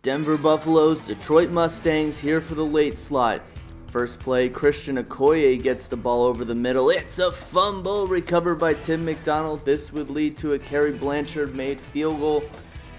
Denver Buffaloes, Detroit Mustangs here for the late slot. First play, Christian Okoye gets the ball over the middle. It's a fumble recovered by Tim McDonald. This would lead to a Kerry Blanchard made field goal.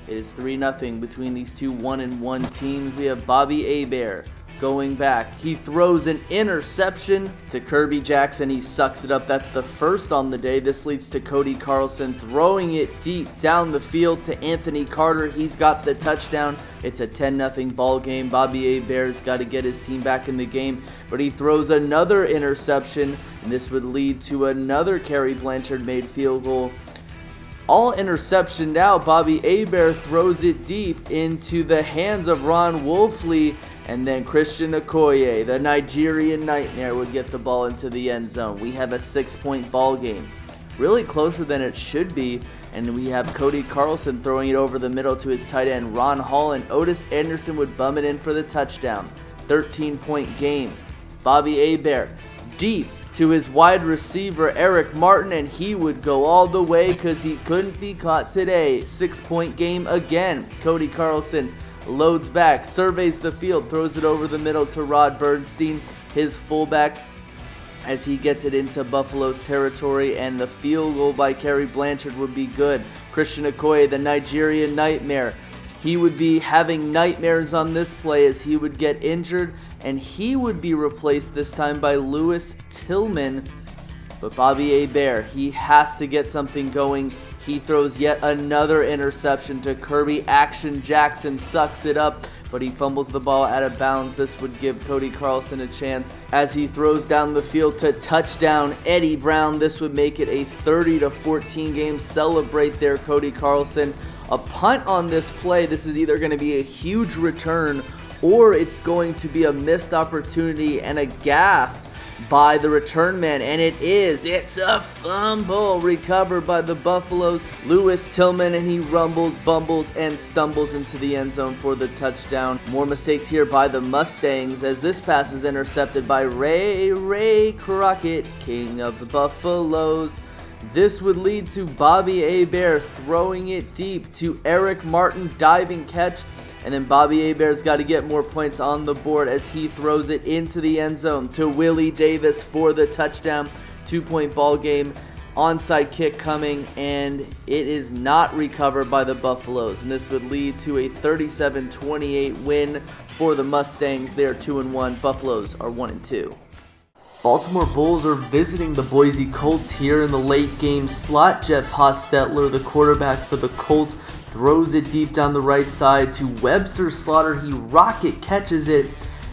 It is 3-0 between these two 1-1 teams. We have Bobby Hebert going back. He throws an interception to Kirby Jackson. He sucks it up. That's the first on the day. This leads to Cody Carlson throwing it deep down the field to Anthony Carter. He's got the touchdown. It's a 10-0 ball game. Bobby Hebert's got to get his team back in the game, but he throws another interception, and this would lead to another Kerry Blanchard made field goal. All interception now. Bobby Hebert throws it deep into the hands of Ron Wolfley, and then Christian Okoye, the Nigerian Nightmare, would get the ball into the end zone. We have a 6-point ball game. Really closer than it should be, and we have Cody Carlson throwing it over the middle to his tight end Ron Hall, and Otis Anderson would bum it in for the touchdown. 13-point game. Bobby Hebert deep to his wide receiver Eric Martin, and he would go all the way because he couldn't be caught today. 6-point game again. Cody Carlson loads back, surveys the field, throws it over the middle to Rod Bernstein, his fullback, as he gets it into Buffalo's territory, and the field goal by Kerry Blanchard would be good. Christian Okoye, the Nigerian Nightmare, he would be having nightmares on this play as he would get injured, and he would be replaced this time by Lewis Tillman. But Bobby Hebert, he has to get something going. He throws yet another interception to Kirby Action Jackson, sucks it up, but he fumbles the ball out of bounds. This would give Cody Carlson a chance as he throws down the field to touchdown Eddie Brown. This would make it a 30-14 game. Celebrate there, Cody Carlson. A punt on this play. This is either going to be a huge return or it's going to be a missed opportunity and a gaffe by the return man, and it is. It's a fumble recovered by the Buffaloes. Lewis Tillman, and he rumbles, bumbles, and stumbles into the end zone for the touchdown. More mistakes here by the Mustangs as this pass is intercepted by Ray Crockett, king of the Buffaloes. This would lead to Bobby Hebert throwing it deep to Eric Martin, diving catch. And then Bobby Hebert's got to get more points on the board as he throws it into the end zone to Willie Davis for the touchdown. 2-point ball game. Onside kick coming, and it is not recovered by the Buffaloes. And this would lead to a 37-28 win for the Mustangs. They are 2-1. Buffaloes are 1-2. Baltimore Bulls are visiting the Boise Colts here in the late game slot. Jeff Hostetler, the quarterback for the Colts, throws it deep down the right side to Webster Slaughter. He rocket catches it,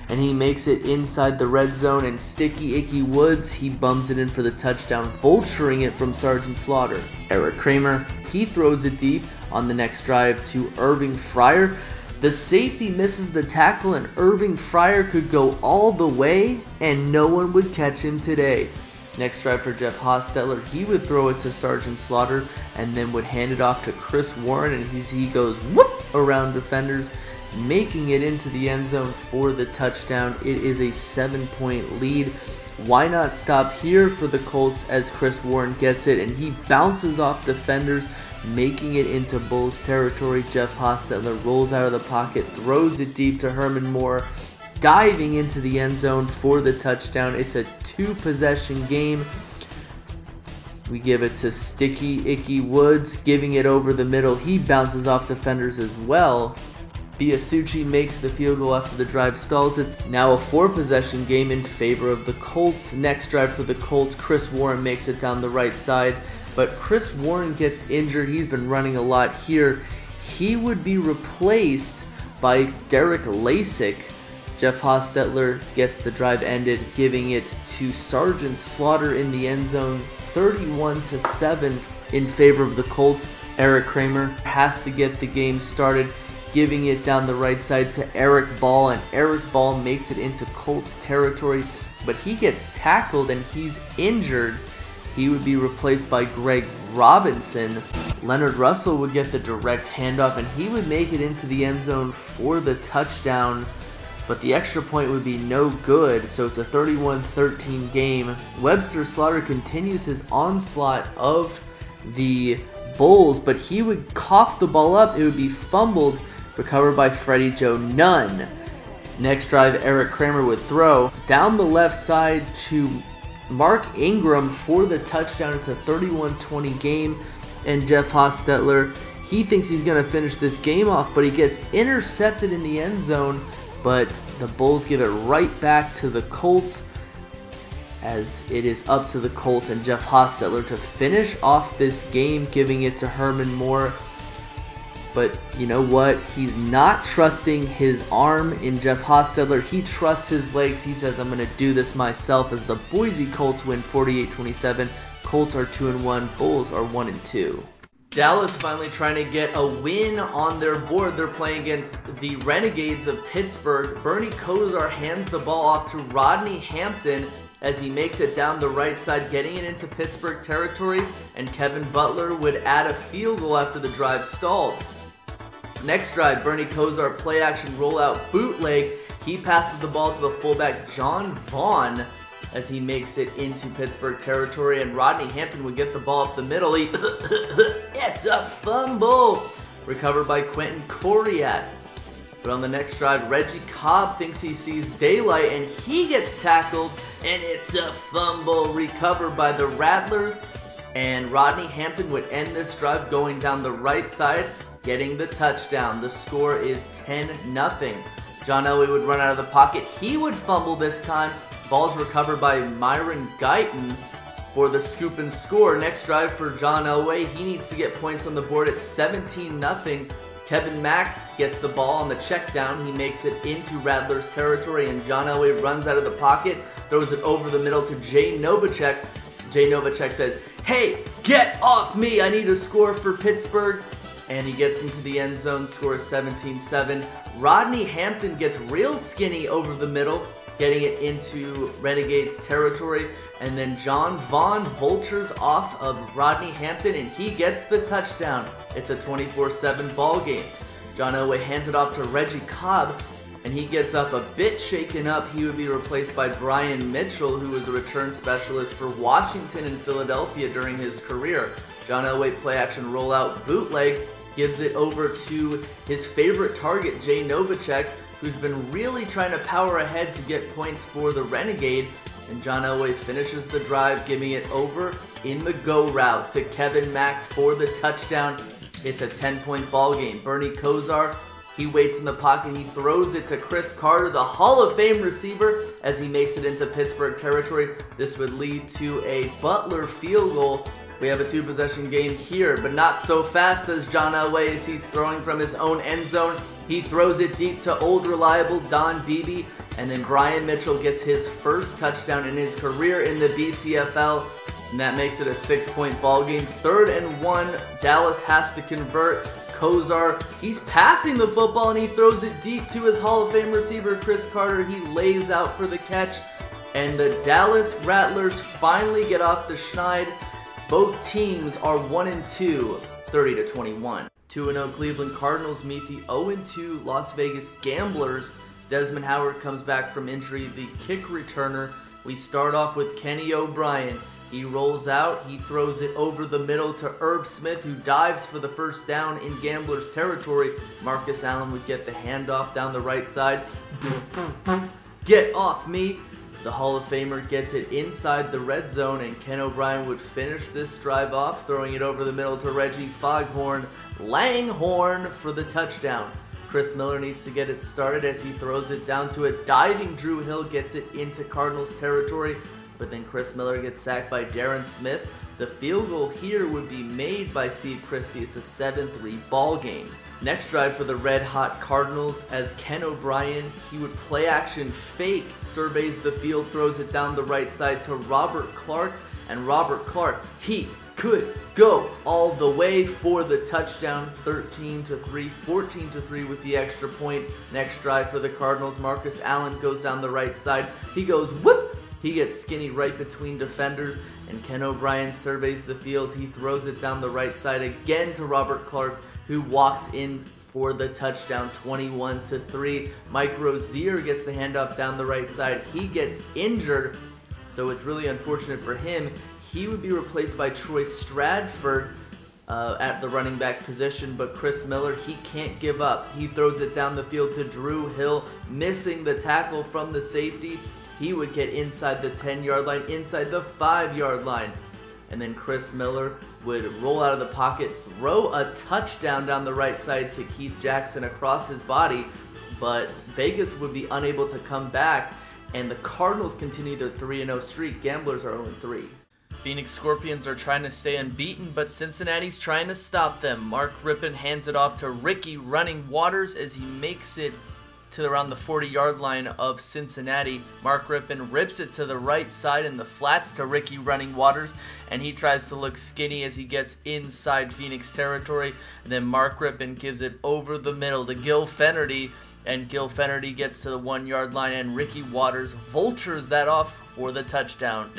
and he makes it inside the red zone. And Sticky Icky Woods, he bums it in for the touchdown, vulturing it from Sergeant Slaughter. Eric Kramer, he throws it deep on the next drive to Irving Fryer. The safety misses the tackle, and Irving Fryer could go all the way, and no one would catch him today. Next drive for Jeff Hostetler, he would throw it to Sergeant Slaughter and then would hand it off to Chris Warren, and he goes whoop around defenders, making it into the end zone for the touchdown. It is a 7-point lead. Why not stop here for the Colts as Chris Warren gets it, and he bounces off defenders, making it into Bulls territory. Jeff Hostetler rolls out of the pocket, throws it deep to Herman Moore, diving into the end zone for the touchdown. It's a 2-possession game. We give it to Sticky Icky Woods, giving it over the middle. He bounces off defenders as well. Biasucci makes the field goal after the drive stalls. It's now a 4-possession game in favor of the Colts. Next drive for the Colts, Chris Warren makes it down the right side, but Chris Warren gets injured. He's been running a lot here. He would be replaced by Derek Lasik. Jeff Hostetler gets the drive ended, giving it to Sergeant Slaughter in the end zone. 31-7 in favor of the Colts. Eric Kramer has to get the game started, giving it down the right side to Eric Ball, and Eric Ball makes it into Colts territory, but he gets tackled and he's injured. He would be replaced by Greg Robinson. Leonard Russell would get the direct handoff, and he would make it into the end zone for the touchdown, but the extra point would be no good, so it's a 31-13 game. Webster Slaughter continues his onslaught of the Bulls, but he would cough the ball up. It would be fumbled recovered by Freddie Joe Nunn. Next drive, Eric Kramer would throw down the left side to Mark Ingram for the touchdown. It's a 31-20 game, and Jeff Hostetler, he thinks he's going to finish this game off, but he gets intercepted in the end zone, but the Bulls give it right back to the Colts, as it is up to the Colts and Jeff Hostetler to finish off this game, giving it to Herman Moore. But you know what? He's not trusting his arm in Jeff Hostetler. He trusts his legs. He says, I'm going to do this myself, as the Boise Colts win 48-27. Colts are 2-1. Bulls are 1-2. Dallas finally trying to get a win on their board. They're playing against the Renegades of Pittsburgh. Bernie Kosar hands the ball off to Rodney Hampton as he makes it down the right side, getting it into Pittsburgh territory, and Kevin Butler would add a field goal after the drive stalled. Next drive, Bernie Kosar play action rollout bootleg. He passes the ball to the fullback John Vaughn as he makes it into Pittsburgh territory, and Rodney Hampton would get the ball up the middle. It's a fumble! Recovered by Quentin Coriat. But on the next drive, Reggie Cobb thinks he sees daylight, and he gets tackled, and it's a fumble recovered by the Rattlers. And Rodney Hampton would end this drive going down the right side, getting the touchdown. The score is 10-0. John Elway would run out of the pocket. He would fumble this time. Ball's recovered by Myron Guyton for the scoop and score. Next drive for John Elway. He needs to get points on the board at 17-0. Kevin Mack gets the ball on the check down. He makes it into Rattlers territory, and John Elway runs out of the pocket, throws it over the middle to Jay Novacek. Jay Novacek says, "Hey, get off me. I need a score for Pittsburgh." And he gets into the end zone, scores 17-7. Rodney Hampton gets real skinny over the middle, getting it into Renegades territory. And then John Vaughn vultures off of Rodney Hampton, and he gets the touchdown. It's a 24-7 ball game. John Elway hands it off to Reggie Cobb, and he gets up a bit shaken up. He would be replaced by Brian Mitchell, who was a return specialist for Washington and Philadelphia during his career. John Elway play action rollout bootleg, gives it over to his favorite target, Jay Novacek, who's been really trying to power ahead to get points for the Renegade. And John Elway finishes the drive, giving it over in the go route to Kevin Mack for the touchdown. It's a 10-point ball game. Bernie Kosar, he waits in the pocket. He throws it to Chris Carter, the Hall of Fame receiver, as he makes it into Pittsburgh territory. This would lead to a Butler field goal. We have a two-possession game here, but not so fast, says John Elway as he's throwing from his own end zone. He throws it deep to old reliable Don Beebe, and then Brian Mitchell gets his first touchdown in his career in the BTFL, and that makes it a 6-point ball game. 3rd and 1, Dallas has to convert. Kosar, he's passing the football, and he throws it deep to his Hall of Fame receiver, Chris Carter. He lays out for the catch, and the Dallas Rattlers finally get off the schneid. Both teams are 1-2, 30-21. 2-0 Cleveland Cardinals meet the 0-2 Las Vegas Gamblers. Desmond Howard comes back from injury, the kick returner. We start off with Kenny O'Brien. He rolls out, he throws it over the middle to Irv Smith, who dives for the first down in Gamblers territory. Marcus Allen would get the handoff down the right side. Get off me! The Hall of Famer gets it inside the red zone, and Ken O'Brien would finish this drive off, throwing it over the middle to Reggie Foghorn Langhorn for the touchdown. Chris Miller needs to get it started as he throws it down to a diving Drew Hill, gets it into Cardinals territory, but then Chris Miller gets sacked by Darren Smith. The field goal here would be made by Steve Christie. It's a 7-3 ball game. Next drive for the red-hot Cardinals, as Ken O'Brien, he would play action fake, surveys the field, throws it down the right side to Robert Clark, and Robert Clark, he could go all the way for the touchdown. 13-3, 14-3 with the extra point. Next drive for the Cardinals, Marcus Allen goes down the right side. He goes whoop! He gets skinny right between defenders, and Ken O'Brien surveys the field. He throws it down the right side again to Robert Clark, who walks in for the touchdown, 21-3. Mike Rozier gets the handoff down the right side. He gets injured, so it's really unfortunate for him. He would be replaced by Troy Stradford, at the running back position, but Chris Miller, he can't give up. He throws it down the field to Drew Hill, missing the tackle from the safety. He would get inside the 10-yard line, inside the 5-yard line. And then Chris Miller would roll out of the pocket, throw a touchdown down the right side to Keith Jackson across his body, but Vegas would be unable to come back, and the Cardinals continue their 3-0 streak. Gamblers are 0-3. Phoenix Scorpions are trying to stay unbeaten, but Cincinnati's trying to stop them. Mark Rippon hands it off to Ricky Running Waters as he makes it to around the 40-yard line of Cincinnati. Mark Rippon rips it to the right side in the flats to Ricky Running Waters, and he tries to look skinny as he gets inside Phoenix territory. And then Mark Rippon gives it over the middle to Gil Fenerty, and Gil Fenerty gets to the 1-yard line, and Ricky Waters vultures that off for the touchdown.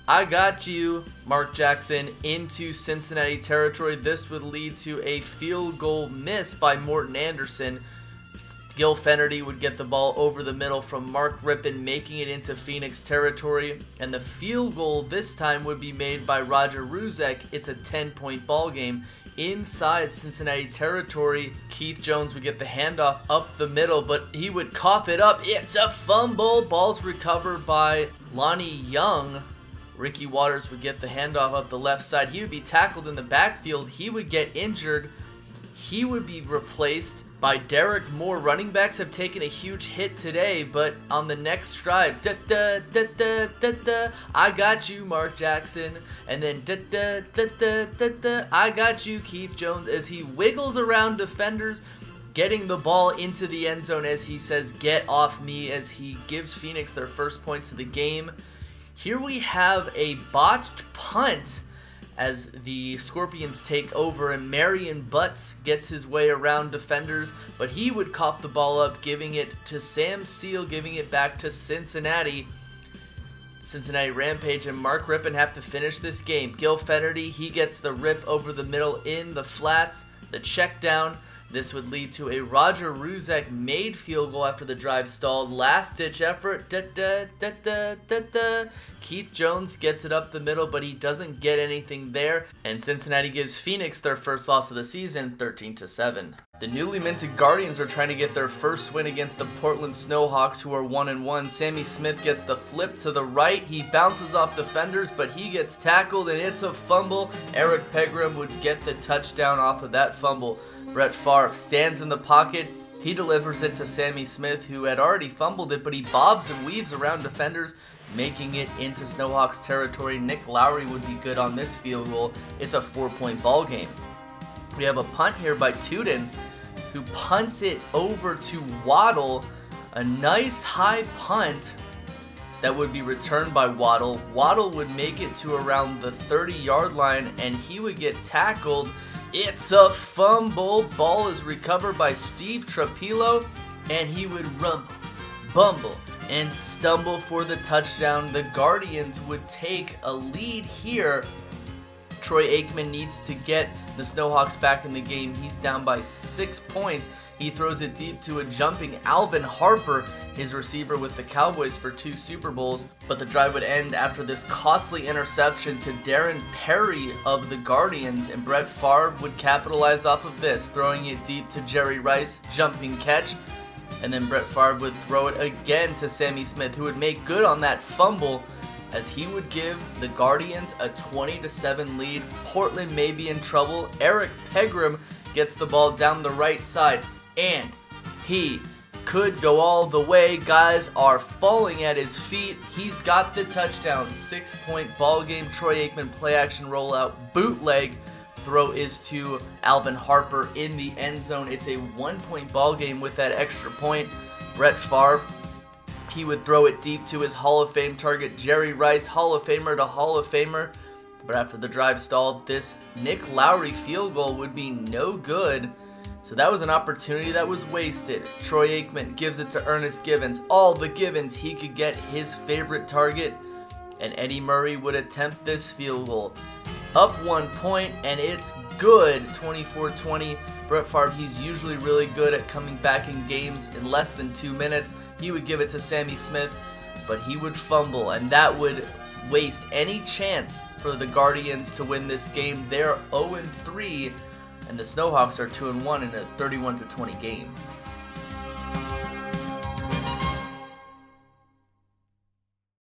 I got you, Mark Jackson, into Cincinnati territory. This would lead to a field goal miss by Morton Anderson. Gil Fenerty would get the ball over the middle from Mark Rippon, making it into Phoenix territory. And the field goal this time would be made by Roger Ruzek. It's a 10-point ball game. Inside Cincinnati territory, Keith Jones would get the handoff up the middle, but he would cough it up. It's a fumble. Ball's recovered by Lonnie Young. Ricky Waters would get the handoff up the left side. He would be tackled in the backfield. He would get injured. He would be replaced by Derek Moore. Running backs have taken a huge hit today, but on the next drive, I got you, Mark Jackson. And then I got you, Keith Jones, as he wiggles around defenders, getting the ball into the end zone as he says, "Get off me," as he gives Phoenix their first points of the game. Here we have a botched punt as the Scorpions take over, and Marion Butts gets his way around defenders, but he would cough the ball up, giving it to Sam Seal, giving it back to Cincinnati. Cincinnati Rampage and Mark Rippon have to finish this game. Gil Fenerty, he gets the rip over the middle in the flats, the check down. This would lead to a Roger Ruzek made field goal after the drive stalled. Last-ditch effort. Keith Jones gets it up the middle, but he doesn't get anything there. And Cincinnati gives Phoenix their first loss of the season, 13-7. The newly minted Guardians are trying to get their first win against the Portland Snowhawks, who are 1-1. Sammy Smith gets the flip to the right. He bounces off defenders, but he gets tackled, and it's a fumble. Eric Pegram would get the touchdown off of that fumble. Brett Favre stands in the pocket. He delivers it to Sammy Smith, who had already fumbled it, but he bobs and weaves around defenders, making it into Snowhawks territory. Nick Lowry would be good on this field goal. It's a 4-point ball game. We have a punt here by Tuden, who punts it over to Waddle. A nice high punt that would be returned by Waddle. Waddle would make it to around the 30-yard line, and he would get tackled. It's a fumble. Ball is recovered by Steve Trapilo, and he would rumble, bumble, and stumble for the touchdown. The Guardians would take a lead here. Troy Aikman needs to get the Snowhawks back in the game. He's down by 6 points. He throws it deep to a jumping Alvin Harper, his receiver with the Cowboys for 2 Super Bowls. But the drive would end after this costly interception to Darren Perry of the Guardians, and Brett Favre would capitalize off of this, throwing it deep to Jerry Rice, jumping catch. And then Brett Favre would throw it again to Sammy Smith, who would make good on that fumble, as he would give the Guardians a 20-7 lead. Portland may be in trouble. Eric Pegram gets the ball down the right side, and he could go all the way. Guys are falling at his feet. He's got the touchdown. 6-point ball game. Troy Aikman play action rollout bootleg. Throw is to Alvin Harper in the end zone. It's a 1-point ball game with that extra point. Brett Favre, he would throw it deep to his Hall of Fame target, Jerry Rice, Hall of Famer to Hall of Famer. But after the drive stalled, this Nick Lowry field goal would be no good. So that was an opportunity that was wasted. Troy Aikman gives it to Ernest Givens. All the Givens, he could get his favorite target. And Eddie Murray would attempt this field goal. Up 1 point, and it's good. 24-20. Brett Favre, he's usually really good at coming back in games in less than 2 minutes. He would give it to Sammy Smith, but he would fumble, and that would waste any chance for the Guardians to win this game. They're 0-3, and the Snowhawks are 2-1 in a 31-20 game.